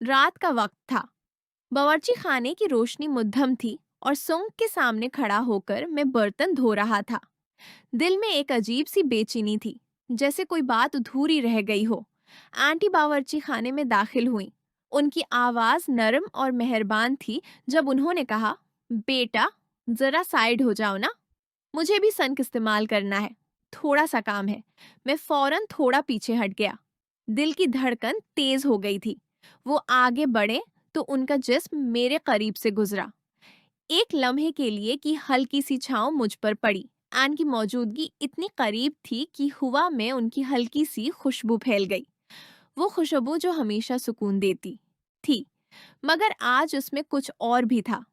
रात का वक्त था। बावर्ची खाने की रोशनी मध्यम थी और सुंग के सामने खड़ा होकर मैं बर्तन धो रहा था। दिल में एक अजीब सी बेचैनी थी, जैसे कोई बात अधूरी रह गई हो। आंटी बावर्ची खाने में दाखिल हुई। उनकी आवाज नरम और मेहरबान थी जब उन्होंने कहा, बेटा, जरा साइड हो जाओ ना। मुझे भी संक इस्तेमाल करना है, थोड़ा सा काम है। मैं फौरन थोड़ा पीछे हट गया। दिल की धड़कन तेज हो गई थी। वो आगे बढ़े तो उनका जिस्म मेरे करीब से गुजरा। एक लम्हे के लिए की हल्की सी छांव मुझ पर पड़ी। एन की मौजूदगी इतनी करीब थी कि हवा में उनकी हल्की सी खुशबू फैल गई। वो खुशबू जो हमेशा सुकून देती थी, मगर आज उसमें कुछ और भी था।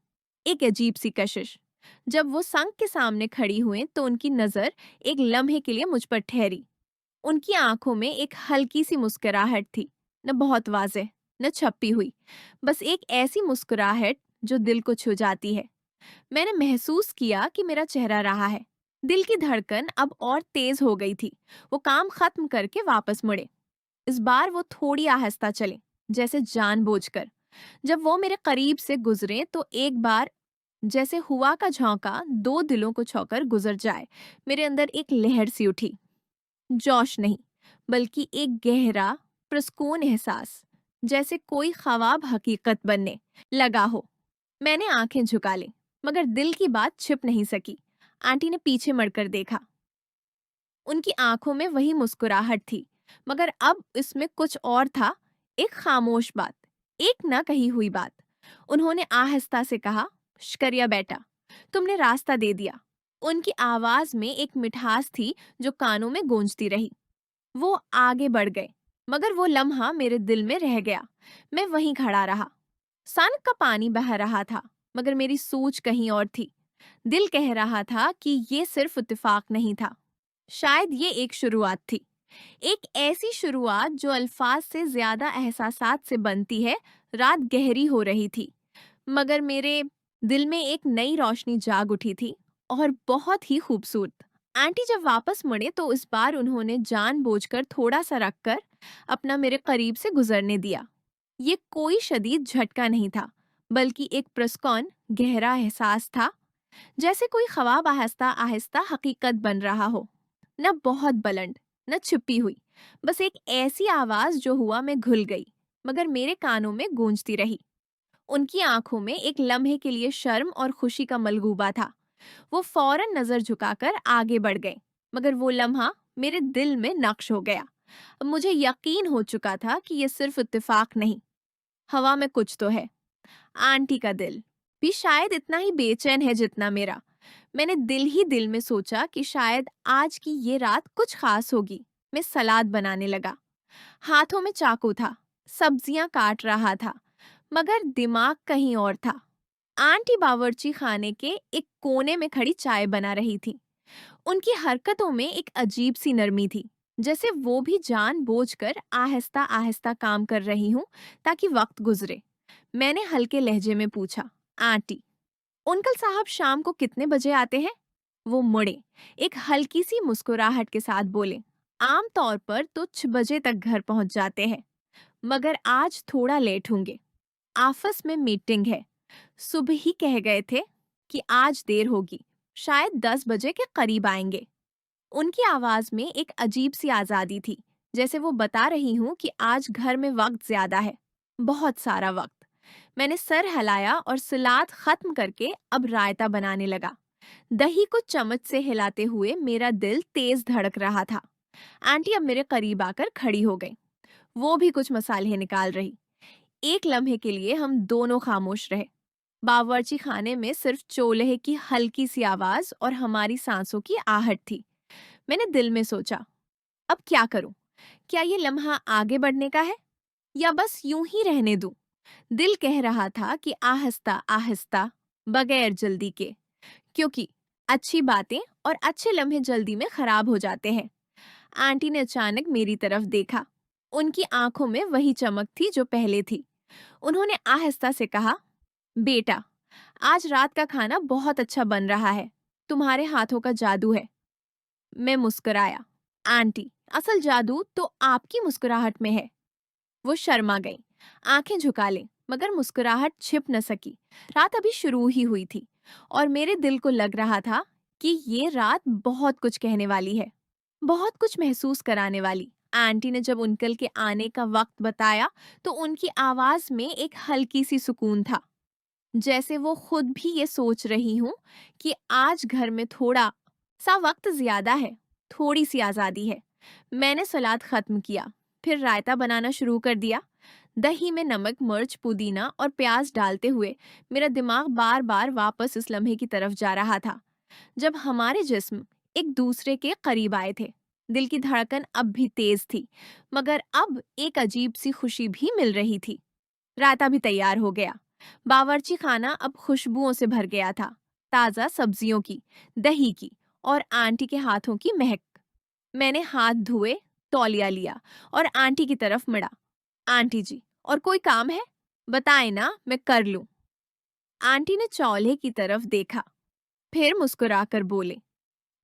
एक अजीब सी कशिश। जब वो संक के सामने खड़ी हुए तो उनकी नजर एक लम्हे के लिए मुझ पर ठहरी। उनकी आंखों में एक हल्की सी मुस्कुराहट थी, न बहुत वाज़ेह, न छपी हुई, बस एक ऐसी मुस्कुराहट जो दिल को छू जाती है। मैंने महसूस किया कि मेरा चेहरा रहा है। दिल की धड़कन अब और तेज हो गई थी। वो काम खत्म करके वापस मुड़े। इस बार वो थोड़ी आहिस्ता चले, जैसे जानबूझकर। जब वो मेरे करीब से गुजरे तो एक बार जैसे हुआ का झोंका दो दिलों को छूकर गुजर जाए, मेरे अंदर एक लहर सी उठी। जोश नहीं, बल्कि एक गहरा, प्रस्कून एहसास, जैसे कोई ख्वाब हकीकत बनने लगा हो। मैंने आंखें झुका ली, मगर दिल की बात छिप नहीं सकी। आंटी ने पीछे मुड़कर देखा। उनकी आंखों में वही मुस्कुराहट थी, मगर अब इसमें कुछ और था। एक खामोश बात, एक न कही हुई बात। उन्होंने आहिस्ता से कहा, शुक्रिया बेटा, तुमने रास्ता दे दिया। उनकी आवाज में एक मिठास थी जो कानों में गूंजती रही। वो आगे बढ़ गए, मगर वो लम्हा मेरे दिल में रह गया। मैं वहीं खड़ा रहा। सन का पानी बह रहा था, मगर मेरी सोच कहीं और थी। दिल कह रहा था कि ये सिर्फ इत्तेफाक नहीं था, शायद ये एक शुरुआत थी। एक ऐसी शुरुआत जो अल्फाज से ज्यादा एहसासात से बनती है। रात गहरी हो रही थी, मगर मेरे दिल में एक नई रोशनी जाग उठी थी, और बहुत ही खूबसूरत। आंटी जब वापस मुड़े तो इस बार उन्होंने जानबूझकर थोड़ा सा रखकर अपना मेरे करीब से गुजरने दिया। ये कोई शदीद झटका नहीं था, बल्कि एक प्रस्कौन गहरा एहसास था, जैसे कोई ख्वाब आहिस्ता आहिस्ता हकीकत बन रहा हो। न बहुत बुलंद, न छिपी हुई, बस एक ऐसी आवाज जो हुआ में घुल गई, मगर मेरे कानों में गूंजती रही। उनकी आंखों में एक लम्हे के लिए शर्म और खुशी का मलगूबा था। वो फौरन नजर झुकाकर आगे बढ़ गए, मगर वो लम्हा मेरे दिल में नक्श हो गया। अब मुझे यकीन हो चुका था कि ये सिर्फ इत्तेफाक नहीं, हवा में कुछ तो है। आंटी का दिल भी शायद इतना ही बेचैन है जितना मेरा। मैंने दिल ही दिल में सोचा कि शायद आज की ये रात कुछ खास होगी। मैं सलाद बनाने लगा। हाथों में चाकू था, सब्जियां काट रहा था, मगर दिमाग कहीं और था। आंटी बावर्ची खाने के एक कोने में खड़ी चाय बना रही थी। उनकी हरकतों में एक अजीब सी नरमी थी, जैसे वो भी जानबूझकर आहिस्ता आहिस्ता काम कर रही हूं ताकि वक्त गुजरे। मैंने हल्के लहजे में पूछा, आंटी, अंकल साहब शाम को कितने बजे आते हैं? वो मुड़े, एक हल्की सी मुस्कुराहट के साथ बोले, आम तौर पर तो 6 बजे तक घर पहुंच जाते हैं, मगर आज थोड़ा लेट होंगे। ऑफिस में मीटिंग है। सुबह ही कह गए थे कि आज देर होगी, शायद 10 बजे के करीब आएंगे। उनकी आवाज में एक अजीब सी आजादी थी, जैसे वो बता रही हूँ कि आज घर में वक्त ज्यादा है, बहुत सारा वक्त। मैंने सर हिलाया और सलाद खत्म करके अब रायता बनाने लगा। दही को चम्मच से हिलाते हुए मेरा दिल तेज धड़क रहा था। आंटी अब मेरे करीब आकर खड़ी हो गई। वो भी कुछ मसाले निकाल रही। एक लम्हे के लिए हम दोनों खामोश रहे। बावर्ची खाने में सिर्फ चूल्हे की हल्की सी आवाज और हमारी सांसों की आहट थी। मैंने दिल में सोचा, अब क्या करूं? क्या ये लम्हा आगे बढ़ने का है, या बस यूं ही रहने दूं? दिल कह रहा था कि आहिस्ता आहिस्ता, बगैर जल्दी के, क्योंकि अच्छी बातें और अच्छे लम्हे जल्दी में खराब हो जाते हैं। आंटी ने अचानक मेरी तरफ देखा। उनकी आंखों में वही चमक थी जो पहले थी। उन्होंने आहिस्ता से कहा, बेटा, आज रात का खाना बहुत अच्छा बन रहा है। तुम्हारे हाथों का जादू है। मैं मुस्कुराया। आंटी, असल जादू तो आपकी मुस्कुराहट में है। वो शर्मा गई। आंखें झुका लें, मगर मुस्कुराहट छिप न सकी। रात अभी शुरू ही हुई थी और मेरे दिल को लग रहा था कि ये रात बहुत कुछ कहने वाली है, बहुत कुछ महसूस कराने वाली। आंटी ने जब अंकल के आने का वक्त बताया तो उनकी आवाज में एक हल्की सी सुकून था, जैसे वो खुद भी ये सोच रही हूँ कि आज घर में थोड़ा सा वक्त ज्यादा है, थोड़ी सी आजादी है। मैंने सलाद खत्म किया, फिर रायता बनाना शुरू कर दिया। दही में नमक, मिर्च, पुदीना और प्याज डालते हुए मेरा दिमाग बार बार वापस उस लम्हे की तरफ जा रहा था जब हमारे जिस्म एक दूसरे के करीब आए थे। दिल की धड़कन अब भी तेज थी, मगर अब एक अजीब सी खुशी भी मिल रही थी। रायता भी तैयार हो गया। बावर्ची खाना अब खुशबुओं से भर गया था, ताजा सब्जियों की, दही की और आंटी के हाथों की महक। मैंने हाथ धोए, तौलिया लिया और आंटी की तरफ मुड़ा। आंटी जी, और कोई काम है? बताएं ना, मैं कर लूं। आंटी ने चौल्हे की तरफ देखा, फिर मुस्कुराकर बोले,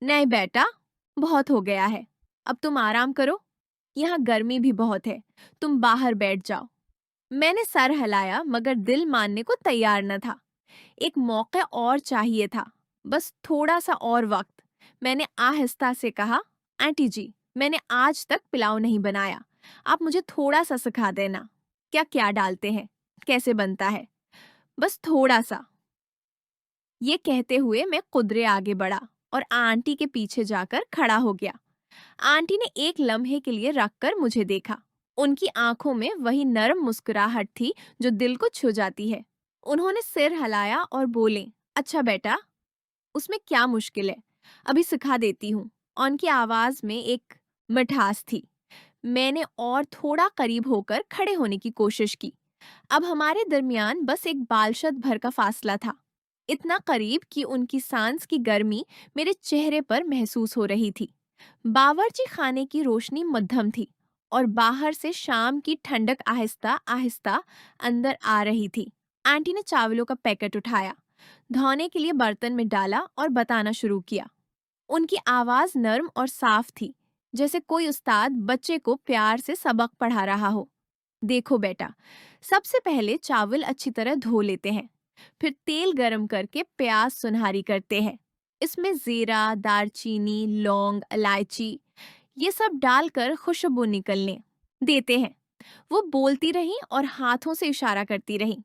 नहीं बेटा, बहुत हो गया है। अब तुम आराम करो। यहाँ गर्मी भी बहुत है, तुम बाहर बैठ जाओ। मैंने सर हिलाया, मगर दिल मानने को तैयार न था। एक मौका और चाहिए था, बस थोड़ा सा और वक्त। मैंने आहिस्ता से कहा, आंटी जी, मैंने आज तक पुलाव नहीं बनाया, आप मुझे थोड़ा सा सिखा देना। क्या क्या डालते हैं, कैसे बनता है, बस थोड़ा सा। ये कहते हुए मैं कुदरे आगे बढ़ा और आंटी के पीछे जाकर खड़ा हो गया। आंटी ने एक लम्हे के लिए रख कर मुझे देखा। उनकी आंखों में वही नरम मुस्कुराहट थी जो दिल को छू जाती है। उन्होंने सिर हिलाया और बोले, अच्छा बेटा, उसमें क्या मुश्किल है, अभी सिखा देती हूँ। उनकी आवाज में एक मिठास थी। मैंने और थोड़ा करीब होकर खड़े होने की कोशिश की। अब हमारे दरमियान बस एक बालशत भर का फासला था, इतना करीब कि उनकी सांस की गर्मी मेरे चेहरे पर महसूस हो रही थी। बावर्ची खाने की रोशनी मध्यम थी और बाहर से शाम की ठंडक आहिस्ता आहिस्ता अंदर आ रही थी। आंटी ने चावलों का पैकेट उठाया, धोने के लिए बर्तन में डाला और बताना शुरू किया। उनकी आवाज नर्म और साफ थी, जैसे कोई उस्ताद बच्चे को प्यार से सबक पढ़ा रहा हो। देखो बेटा, सबसे पहले चावल अच्छी तरह धो लेते हैं, फिर तेल गरम करके प्याज सुनहरी करते हैं। इसमें जीरा, दालचीनी, लौंग, इलायची ये सब डालकर खुशबू निकलने देते हैं। वो बोलती रही और हाथों से इशारा करती रही।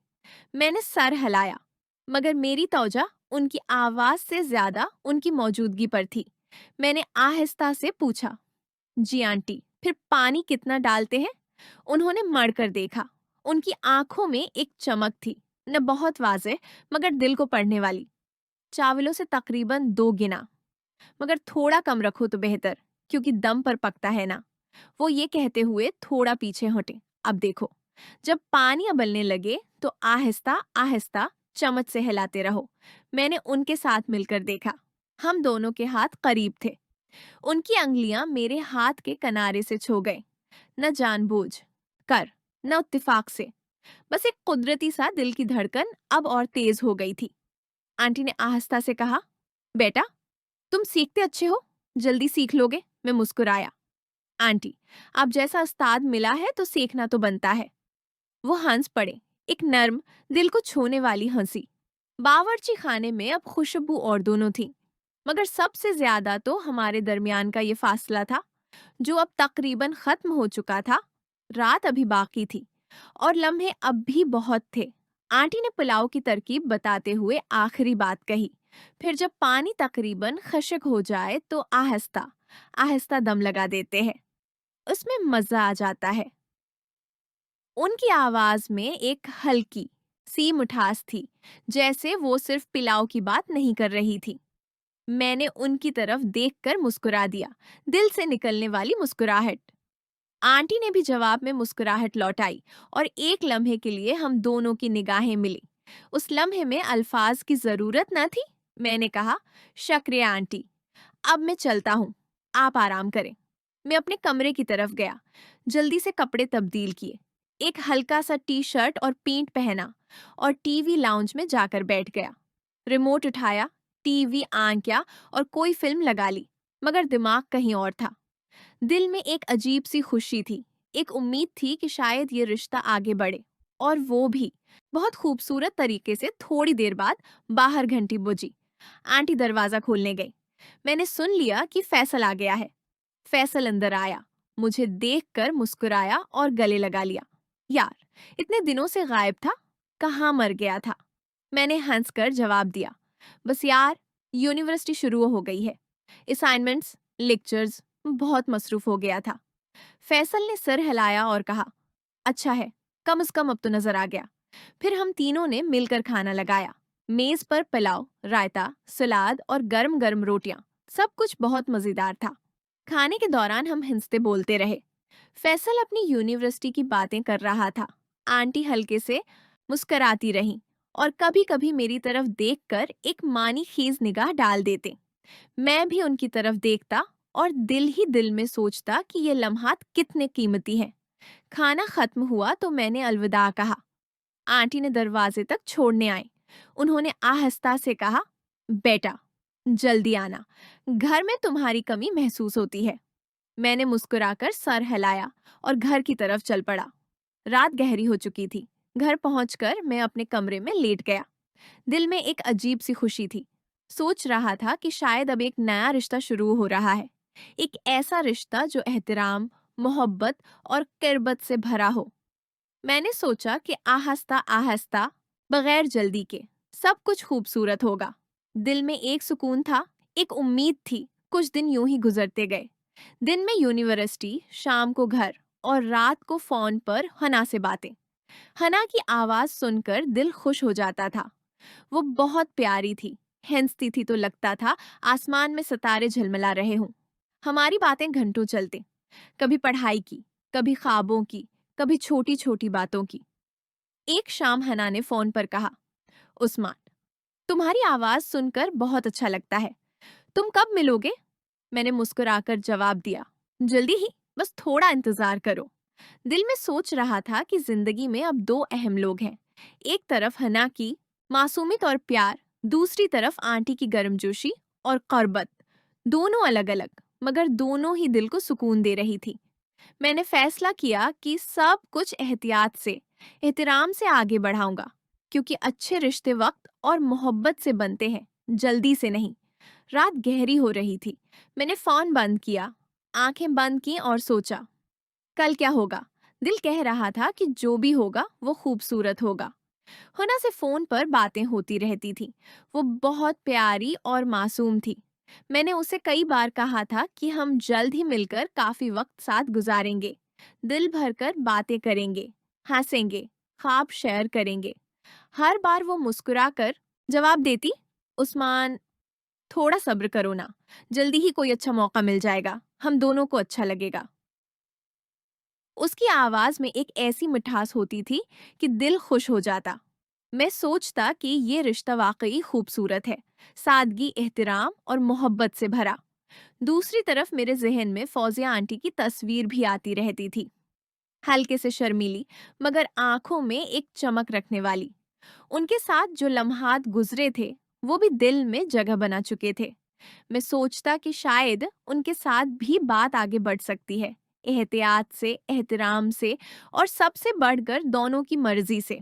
मैंने सर हिलाया, मगर मेरी तवज्जो उनकी आवाज से ज्यादा उनकी मौजूदगी पर थी। मैंने आहिस्ता से पूछा, जी आंटी, फिर पानी कितना डालते हैं? उन्होंने मड़कर देखा। उनकी आंखों में एक चमक थी, न बहुत वाज़ेह मगर दिल को पढ़ने वाली। चावलों से तकरीबन 2 गिना, मगर थोड़ा कम रखो तो बेहतर, क्योंकि दम पर पकता है ना। वो ये कहते हुए थोड़ा पीछे हटे। अब देखो, जब पानी उबलने लगे तो आहिस्ता आहिस्ता चम्मच से हिलाते रहो। मैंने उनके साथ मिलकर देखा। हम दोनों के हाथ करीब थे। उनकी अंगुलियां मेरे हाथ के किनारे से छू गए। न जानबूझ कर, न इत्तेफाक से, बस एक कुदरती सा दिल की धड़कन अब और तेज हो गई थी। आंटी ने आहिस्ता से कहा, बेटा, तुम सीखते अच्छे हो, जल्दी सीख लोगे। मैं मुस्कुराया। आंटी, आप जैसा उस्ताद मिला है तो सीखना तो बनता है। वो हंस पड़े, एक नर्म, दिल को छूने वाली हंसी। बावर्ची खाने में अब खुशबू और दोनों थी, मगर सबसे ज्यादा तो हमारे दरमियान का ये फासला था, जो अब तकरीबन खत्म हो चुका था। रात अभी बाकी थी और लम्हे अब भी बहुत थे। आंटी ने पुलाव की तरकीब बताते हुए आखिरी बात कही, फिर जब पानी तकरीबन खशक हो जाए तो आहिस्ता आहिस्ता दम लगा देते हैं। उसमें मजा आ जाता है। उनकी आवाज में एक हल्की सी मिठास थी, जैसे वो सिर्फ पुलाव की बात नहीं कर रही थी। मैंने उनकी तरफ देखकर मुस्कुरा दिया, दिल से निकलने वाली मुस्कुराहट। आंटी ने भी जवाब में मुस्कुराहट लौटाई और एक लम्हे के लिए हम दोनों की निगाहें मिली। उस लम्हे में अल्फाज की जरूरत न थी। मैंने कहा, शुक्रिया आंटी, अब मैं चलता हूँ, आप आराम करें। मैं अपने कमरे की तरफ गया, जल्दी से कपड़े तब्दील किए, एक हल्का सा टी शर्ट और पैंट पहना और टीवी लाउंज में जाकर बैठ गया। रिमोट उठाया, टीवी ऑन किया और कोई फिल्म लगा ली, मगर दिमाग कहीं और था। दिल में एक अजीब सी खुशी थी, एक उम्मीद थी कि शायद ये रिश्ता आगे बढ़े, और वो भी बहुत खूबसूरत तरीके से। थोड़ी देर बाद बाहर घंटी बजी। आंटी दरवाजा खोलने गई। मैंने सुन लिया कि फैसल आ गया है। फैसल अंदर आया, मुझे देखकर मुस्कुराया और गले लगा लिया। यार, इतने दिनों से गायब था, कहाँ मर गया था? मैंने हंसकर जवाब दिया, बस यार, यूनिवर्सिटी शुरू हो गई है, असाइनमेंट्स, लेक्चर्स, बहुत मसरूफ हो गया था। फैसल ने सर हिलाया और कहा, अच्छा है, कम से कम अब तो नजर आ गया। फिर हम तीनों ने मिलकर खाना लगाया। मेज पर पुलाव, रायता, सलाद और गर्म गर्म रोटियां। सब कुछ बहुत मजेदार था। खाने के दौरान हम हंसते बोलते रहे। फैसल अपनी यूनिवर्सिटी की बातें कर रहा था। आंटी हल्के से मुस्कराती रहीं और कभी-कभी मेरी तरफ देखकर एक मानी खीज निगाह डाल देते। मैं भी उनकी तरफ देखता और दिल ही दिल में सोचता कि ये लम्हात कितने कीमती हैं। खाना खत्म हुआ तो मैंने अलविदा कहा। आंटी ने दरवाजे तक छोड़ने आए। उन्होंने आहिस्ता से कहा, बेटा, जल्दी आना, घर में तुम्हारी कमी महसूस होती है। मैंने मुस्कुराकर सर हिलाया और घर की तरफ चल पड़ा। रात गहरी हो चुकी थी। घर पहुंचकर मैं अपने कमरे में लेट गया। दिल में एक अजीब सी खुशी थी। सोच रहा था कि शायद अब एक नया रिश्ता शुरू हो रहा है। एक ऐसा रिश्ता जो एहतराम, मोहब्बत और किरबत से भरा हो। मैंने सोचा कि आहिस्ता आहिस्ता, बगैर जल्दी के, सब कुछ खूबसूरत होगा। दिल में एक सुकून था, एक उम्मीद थी। कुछ दिन यूं ही गुजरते गए। दिन में यूनिवर्सिटी, शाम को घर और रात को फोन पर हना से बातें। हना की आवाज सुनकर दिल खुश हो जाता था। वो बहुत प्यारी थी। हंसती थी तो लगता था आसमान में सितारे झलमला रहे हों। हमारी बातें घंटों चलती, कभी पढ़ाई की, कभी ख्वाबों की, कभी छोटी छोटी बातों की। एक शाम हना ने फोन पर कहा, उस्मान, तुम्हारी आवाज सुनकर बहुत अच्छा लगता है। तुम कब मिलोगे? मैंने मुस्कुराकर जवाब दिया, जल्दी ही, बस थोड़ा इंतजार करो। दिल में सोच रहा था कि जिंदगी में अब दो अहम लोग हैं। एक तरफ हना की मासूमियत और प्यार, दूसरी तरफ आंटी की गर्मजोशी और कर्बत। दोनों अलग अलग, मगर दोनों ही दिल को सुकून दे रही थी। मैंने फैसला किया कि सब कुछ एहतियात से, एहतराम से आगे बढ़ाऊंगा, क्योंकि अच्छे रिश्ते वक्त और मोहब्बत से बनते हैं, जल्दी से नहीं। रात गहरी हो रही थी। मैंने फोन बंद किया, आंखें बंद की और सोचा, कल क्या होगा? दिल कह रहा था कि जो भी होगा वो खूबसूरत होगा। हुना से फोन पर बातें होती रहती थी। वो बहुत प्यारी और मासूम थी। मैंने उसे कई बार कहा था कि हम जल्द ही मिलकर काफी वक्त साथ गुजारेंगे, दिल भरकर बातें करेंगे, हंसेंगे, ख्वाब शेयर करेंगे। हर बार वो मुस्कुराकर जवाब देती, उस्मान, थोड़ा सब्र करो ना, जल्दी ही कोई अच्छा मौका मिल जाएगा, हम दोनों को अच्छा लगेगा। उसकी आवाज में एक ऐसी मिठास होती थी कि दिल खुश हो जाता। मैं सोचता कि ये रिश्ता वाकई खूबसूरत है, सादगी, एहतराम और मोहब्बत से भरा। दूसरी तरफ मेरे जहन में फौजिया आंटी की तस्वीर भी आती रहती थी, हल्के से शर्मीली, मगर आंखों में एक चमक रखने वाली। उनके साथ जो लम्हात गुजरे थे, वो भी दिल में जगह बना चुके थे। मैं सोचता कि शायद उनके साथ भी बात आगे बढ़ सकती है, एहतियात से, एहतराम से और सबसे बढ़कर दोनों की मर्जी से।